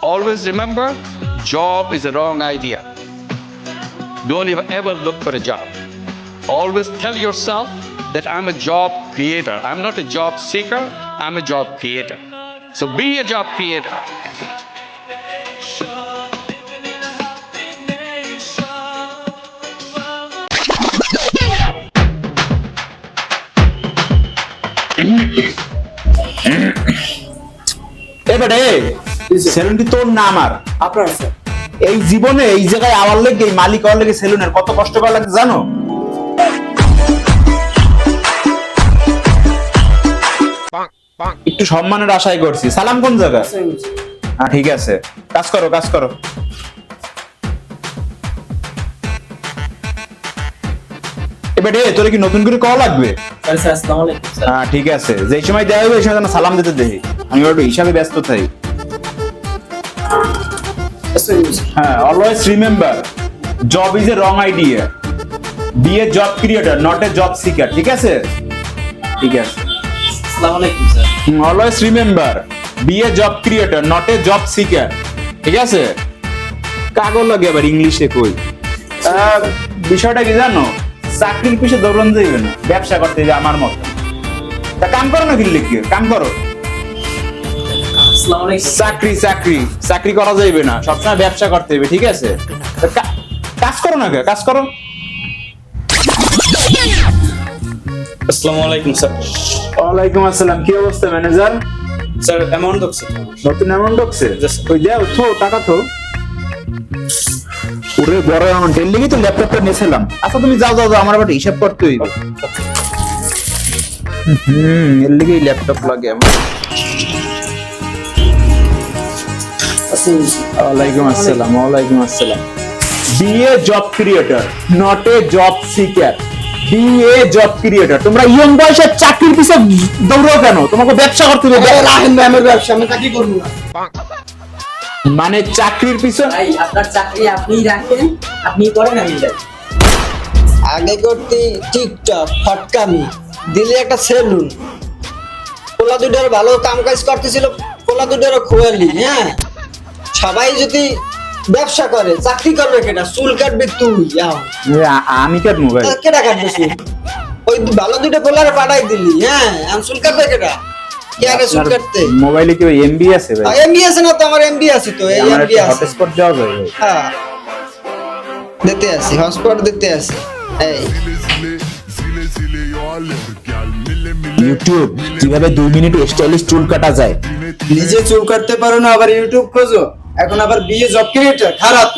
always remember, job is a wrong idea. Don't ever look for a job. Always tell yourself that I'm a job creator. I'm not a job seeker, I'm a job creator. So be a job creator. এবারে সেলুনটি তোর না আমার আপনার sir. এই জীবনে এই জায়গায় hour লেগে এই মালিক হওয়ার লেগে সেলুনের কত কষ্ট করা লাগে জানো? একটু সম্মানের আশাই করছি। সালাম কোন জায়গা? হ্যাঁ ঠিক আছে, কাজ করো কাজ করো। এবারে তোর কি নতুন করে কল লাগবে? স্যার আসসালামু আলাইকুম স্যার। হ্যাঁ ঠিক আছে, যেই সময় দেওয়া হবে ওই সময় যেন সালাম দিতে দেখি। আমি একটু হিসাবে ব্যস্ত থাকি। হ্যাঁ, always remember, job is a wrong idea. Be a job creator, not a job seeker. ঠিক আছে? ঠিক আছে। আসসালামু আলাইকুম sir. Always remember, be a job creator, not a job seeker. ঠিক আছে? কাগজ লাগে আবার ইংলিশে কই। বিষয়টা কি জানো? চাকরির পিছে দৌড়ান যাইবে না, ব্যবসা করতে হবে আমার মতো। তা কাম করো না কি লিখে, কাম করো। আসসালামু আলাইকুম। চাকরি চাকরি চাকরি করা যাইবে না, সবসময় ব্যবসা করতে হবে। ঠিক আছে? তা কাজ করো না, কাজ করো। আসসালামু আলাইকুম স্যার। ওয়ালাইকুম আসসালাম। কি অবস্থা ম্যানেজার? স্যার অ্যামাউন্ট ঢুকছে। নতুন অ্যামাউন্ট ঢুকছে? Yes, sir. ওই দাও তো, টাকা তো। ওরে বড় অ্যামাউন্ট, এর লিগে তো ল্যাপটপটা নিয়েছিলাম। আচ্ছা তুমি যাও যাও যাও, আমার আবার হিসাব করতে হইবে। এর লিগেই ল্যাপটপ লাগে আমার। ওয়ালাইকুম আসসালাম। ওয়ালাইকুম আসসালাম। Be a job creator, not a job seeker. Be a job creator. তোমরা ইয়ং বয়সে চাকরির পিছে দৌড়াও কেন? তোমাকে ব্যবসা করতে হবে। রাহেন ভাই, আমার ব্যবসা আমি চাকরি করবো না। মানে চাকরির পিছনে ভাই আপনার চাকরি আপনিই রাখেন, আপনিই করেন, আমি যাই। আগে করতে টিকটক ফটকামি, দিলে একটা সেলুন, পোলা দুটার ভালো কাম কাজ করতেছিল, পোলা দুটারও খোয়ালি। হ্যাঁ, সবাই যদি ব্যবসা করে চাকরি করবে কেটা? চুল কাটবে তুই, আমি কার মোবাইল কেটা কাটবে চুল? ওই ভালো দুটো পোলারে পাঠাই দিলি। হ্যাঁ, আমি চুল কাটবে কেটা? কে আগে চুল কাটতে? মোবাইলে কি এমবি আছে ভাই? এমবি আছে না তো? আমার এমবি আছে তো, এই আমার এমবি একটা আছে। হটস্পট দেওয়া যায় ভাই? হ্যাঁ, দিতে আসি, হটস্পট দিতে আসি। এই ইউটিউব কিভাবে 2 মিনিট স্টাইলিশ চুল কাটা যায়। নিজে চুল কাটতে পারো না, আবার ইউটিউব খোঁজো। এখন আবার বিয়ে জব ক্রিয়েটর, খারাপ।